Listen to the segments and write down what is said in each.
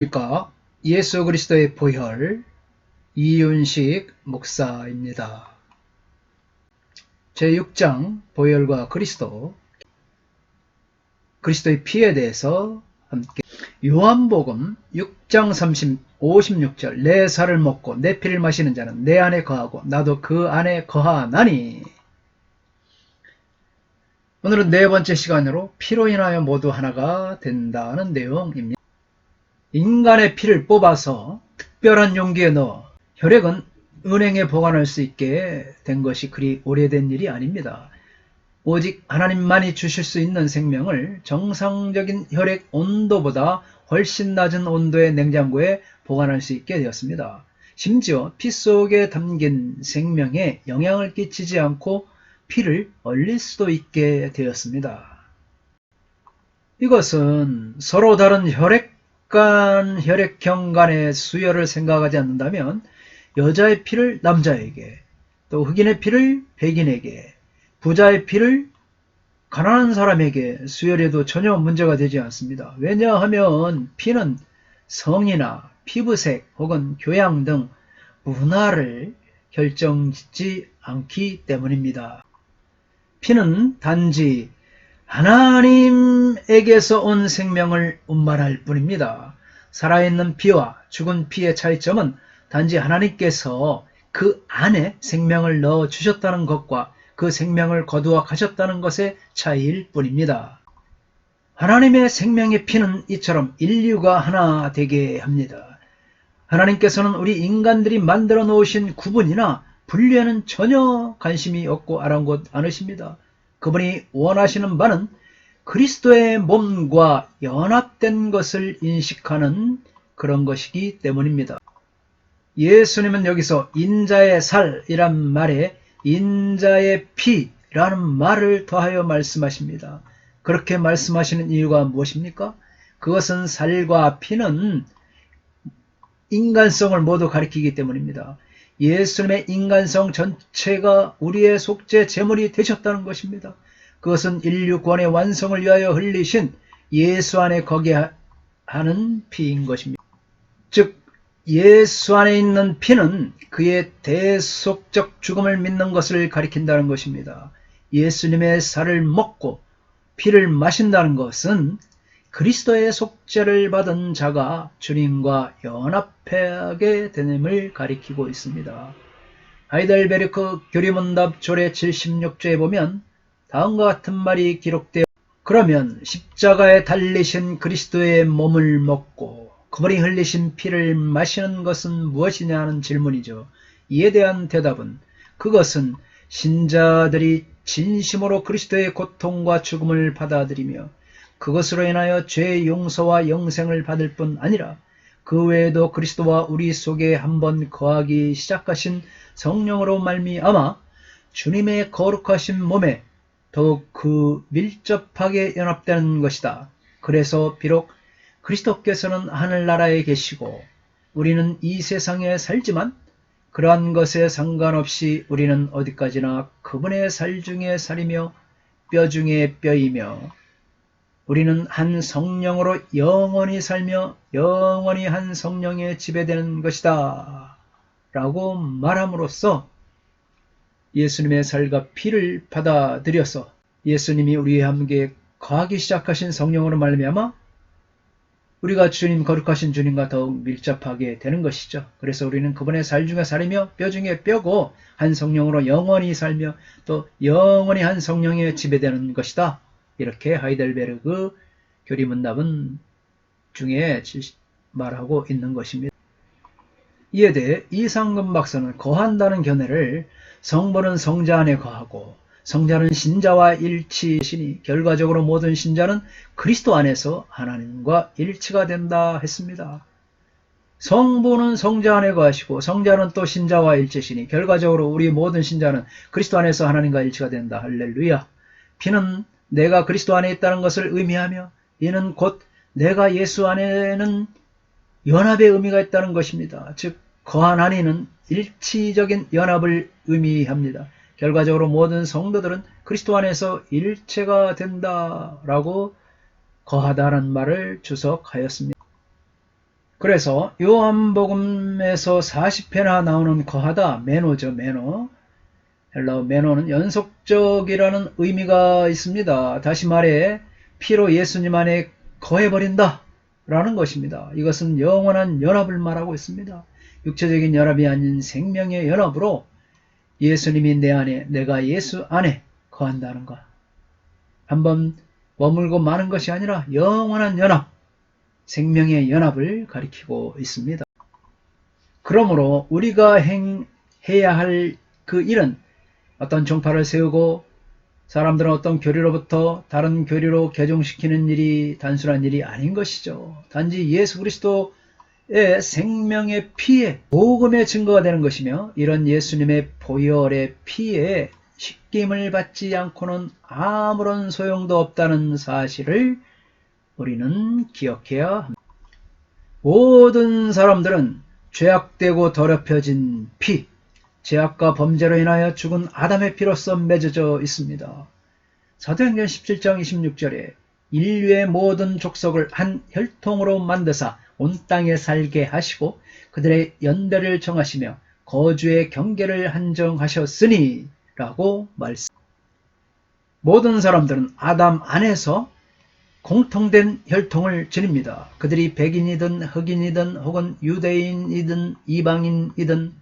그러니까 예수 그리스도의 보혈 이윤식 목사입니다. 제6장 보혈과 그리스도의 피에 대해서 함께 요한복음 6장 56절 내 살을 먹고 내 피를 마시는 자는 내 안에 거하고 나도 그 안에 거하나니. 오늘은 네 번째 시간으로 피로 인하여 모두 하나가 된다는 내용입니다. 인간의 피를 뽑아서 특별한 용기에 넣어 혈액은 은행에 보관할 수 있게 된 것이 그리 오래된 일이 아닙니다. 오직 하나님만이 주실 수 있는 생명을 정상적인 혈액 온도보다 훨씬 낮은 온도의 냉장고에 보관할 수 있게 되었습니다. 심지어 피 속에 담긴 생명에 영향을 끼치지 않고 피를 얼릴 수도 있게 되었습니다. 이것은 서로 다른 혈액형 간의 수혈을 생각하지 않는다면 여자의 피를 남자에게, 또 흑인의 피를 백인에게, 부자의 피를 가난한 사람에게 수혈해도 전혀 문제가 되지 않습니다. 왜냐하면 피는 성이나 피부색 혹은 교양 등 문화를 결정짓지 않기 때문입니다. 피는 단지 하나님에게서 온 생명을 운반할 뿐입니다. 살아있는 피와 죽은 피의 차이점은 단지 하나님께서 그 안에 생명을 넣어 주셨다는 것과 그 생명을 거두어 가셨다는 것의 차이일 뿐입니다. 하나님의 생명의 피는 이처럼 인류가 하나 되게 합니다. 하나님께서는 우리 인간들이 만들어 놓으신 구분이나 분류에는 전혀 관심이 없고 아랑곳 않으십니다. 그분이 원하시는 바는 그리스도의 몸과 연합된 것을 인식하는 그런 것이기 때문입니다. 예수님은 여기서 인자의 살이란 말에 인자의 피라는 말을 더하여 말씀하십니다. 그렇게 말씀하시는 이유가 무엇입니까? 그것은 살과 피는 인간성을 모두 가리키기 때문입니다. 예수님의 인간성 전체가 우리의 속죄 제물이 되셨다는 것입니다. 그것은 인류 구원의 완성을 위하여 흘리신 예수 안에 거게 하는 피인 것입니다. 즉 예수 안에 있는 피는 그의 대속적 죽음을 믿는 것을 가리킨다는 것입니다. 예수님의 살을 먹고 피를 마신다는 것은 그리스도의 속죄를 받은 자가 주님과 연합하게 됨을 가리키고 있습니다. 하이델베르크 교리문답 조례 76조에 보면 다음과 같은 말이 기록되어 그러면 십자가에 달리신 그리스도의 몸을 먹고 그분이 흘리신 피를 마시는 것은 무엇이냐는 질문이죠. 이에 대한 대답은 그것은 신자들이 진심으로 그리스도의 고통과 죽음을 받아들이며 그것으로 인하여 죄의 용서와 영생을 받을 뿐 아니라 그 외에도 그리스도와 우리 속에 한번 거하기 시작하신 성령으로 말미암아 주님의 거룩하신 몸에 더욱 그 밀접하게 연합되는 것이다. 그래서 비록 그리스도께서는 하늘나라에 계시고 우리는 이 세상에 살지만 그러한 것에 상관없이 우리는 어디까지나 그분의 살 중에 살이며 뼈 중에 뼈이며 우리는 한 성령으로 영원히 살며 영원히 한 성령에 지배되는 것이다 라고 말함으로써 예수님의 살과 피를 받아들여서 예수님이 우리와 함께 거하기 시작하신 성령으로 말미암아 우리가 주님 거룩하신 주님과 더욱 밀접하게 되는 것이죠. 그래서 우리는 그분의 살 중에 살이며 뼈 중에 뼈고 한 성령으로 영원히 살며 또 영원히 한 성령에 지배되는 것이다. 이렇게 하이델베르그 교리문답은 중에 말하고 있는 것입니다. 이에 대해 이상근 박사는 거한다는 견해를 성부는 성자 안에 거하고 성자는 신자와 일치시니 결과적으로 모든 신자는 그리스도 안에서 하나님과 일치가 된다 했습니다. 성부는 성자 안에 거하시고 성자는 또 신자와 일치시니 결과적으로 우리 모든 신자는 그리스도 안에서 하나님과 일치가 된다. 할렐루야. 피는 내가 그리스도 안에 있다는 것을 의미하며 이는 곧 내가 예수 안에는 연합의 의미가 있다는 것입니다. 즉 거하나니는 일치적인 연합을 의미합니다. 결과적으로 모든 성도들은 그리스도 안에서 일체가 된다라고 거하다는 말을 주석하였습니다. 그래서 요한복음에서 40회나 나오는 거하다, 매노죠, 매노. 헬라어 매노는 연속적이라는 의미가 있습니다. 다시 말해 피로 예수님 안에 거해버린다 라는 것입니다. 이것은 영원한 연합을 말하고 있습니다. 육체적인 연합이 아닌 생명의 연합으로 예수님이 내 안에, 내가 예수 안에 거한다는 것. 한번 머물고 마는 것이 아니라 영원한 연합, 생명의 연합을 가리키고 있습니다. 그러므로 우리가 해야 할 그 일은 어떤 종파를 세우고 사람들은 어떤 교리로부터 다른 교리로 개종시키는 일이 단순한 일이 아닌 것이죠. 단지 예수 그리스도의 생명의 피에, 복음의 증거가 되는 것이며, 이런 예수님의 보혈의 피에 씻김을 받지 않고는 아무런 소용도 없다는 사실을 우리는 기억해야 합니다. 모든 사람들은 죄악되고 더럽혀진 피, 죄악과 범죄로 인하여 죽은 아담의 피로써 맺어져 있습니다. 사도행전 17장 26절에 인류의 모든 족속을 한 혈통으로 만드사 온 땅에 살게 하시고 그들의 연대를 정하시며 거주의 경계를 한정하셨으니 라고 말씀. 모든 사람들은 아담 안에서 공통된 혈통을 지닙니다. 그들이 백인이든 흑인이든 혹은 유대인이든 이방인이든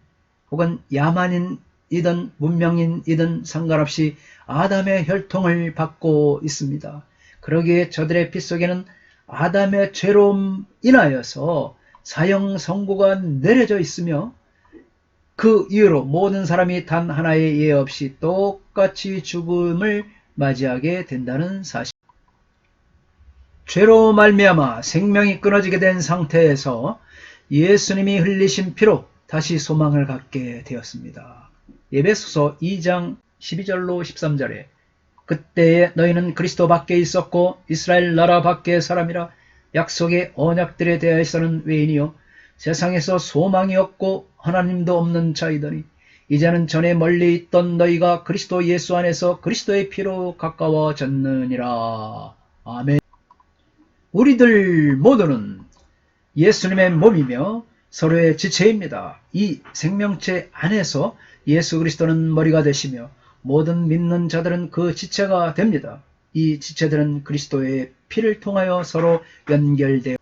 혹은 야만인이든 문명인이든 상관없이 아담의 혈통을 받고 있습니다. 그러기에 저들의 피 속에는 아담의 죄로 인하여서 사형 선고가 내려져 있으며, 그 이유로 모든 사람이 단 하나의 예외 없이 똑같이 죽음을 맞이하게 된다는 사실. 죄로 말미암아 생명이 끊어지게 된 상태에서 예수님이 흘리신 피로 다시 소망을 갖게 되었습니다. 에베소서 2장 12절로 13절에 그때에 너희는 그리스도 밖에 있었고 이스라엘 나라 밖의 사람이라 약속의 언약들에 대하여서는 외인이요 세상에서 소망이 없고 하나님도 없는 자이더니 이제는 전에 멀리 있던 너희가 그리스도 예수 안에서 그리스도의 피로 가까워졌느니라. 아멘. 우리들 모두는 예수님의 몸이며 서로의 지체입니다. 이 생명체 안에서 예수 그리스도는 머리가 되시며 모든 믿는 자들은 그 지체가 됩니다. 이 지체들은 그리스도의 피를 통하여 서로 연결되어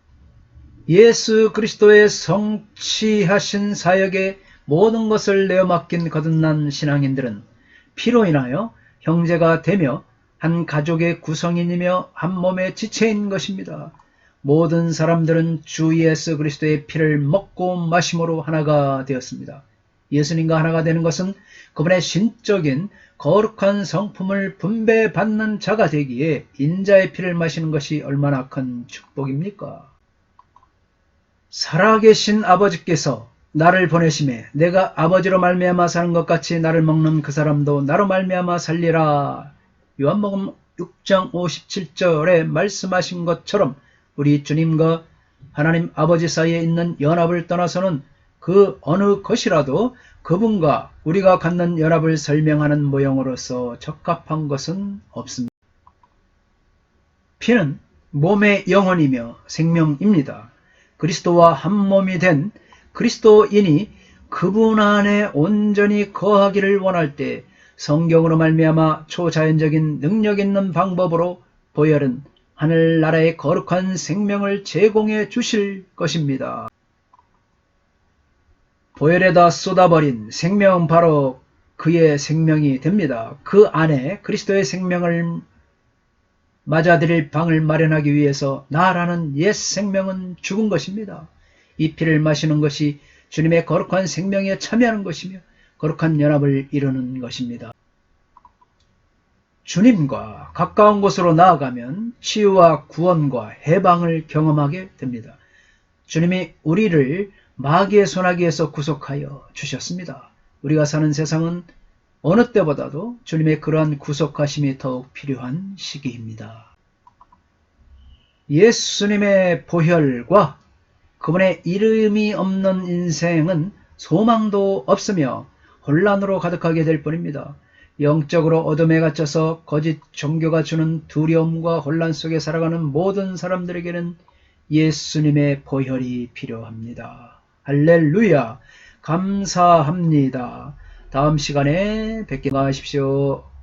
예수 그리스도의 성취하신 사역에 모든 것을 내어 맡긴 거듭난 신앙인들은 피로 인하여 형제가 되며 한 가족의 구성인이며 한 몸의 지체인 것입니다. 모든 사람들은 주 예수 그리스도의 피를 먹고 마심으로 하나가 되었습니다. 예수님과 하나가 되는 것은 그분의 신적인 거룩한 성품을 분배받는 자가 되기에 인자의 피를 마시는 것이 얼마나 큰 축복입니까? 살아계신 아버지께서 나를 보내심에 내가 아버지로 말미암아 사는 것 같이 나를 먹는 그 사람도 나로 말미암아 살리라. 요한복음 6장 57절에 말씀하신 것처럼 우리 주님과 하나님 아버지 사이에 있는 연합을 떠나서는 그 어느 것이라도 그분과 우리가 갖는 연합을 설명하는 모형으로서 적합한 것은 없습니다. 피는 몸의 영혼이며 생명입니다. 그리스도와 한 몸이 된 그리스도인이 그분 안에 온전히 거하기를 원할 때 성경으로 말미암아 초자연적인 능력 있는 방법으로 보혈은 하늘나라의 거룩한 생명을 제공해 주실 것입니다. 보혈에다 쏟아버린 생명은 바로 그의 생명이 됩니다. 그 안에 그리스도의 생명을 맞아들일 방을 마련하기 위해서 나라는 옛 생명은 죽은 것입니다. 이 피를 마시는 것이 주님의 거룩한 생명에 참여하는 것이며 거룩한 연합을 이루는 것입니다. 주님과 가까운 곳으로 나아가면 치유와 구원과 해방을 경험하게 됩니다. 주님이 우리를 마귀의 손아귀에서 구속하여 주셨습니다. 우리가 사는 세상은 어느 때보다도 주님의 그러한 구속하심이 더욱 필요한 시기입니다. 예수님의 보혈과 그분의 이름이 없는 인생은 소망도 없으며 혼란으로 가득하게 될 뿐입니다. 영적으로 어둠에 갇혀서 거짓 종교가 주는 두려움과 혼란 속에 살아가는 모든 사람들에게는 예수님의 보혈이 필요합니다. 할렐루야! 감사합니다. 다음 시간에 뵙게 하십시오.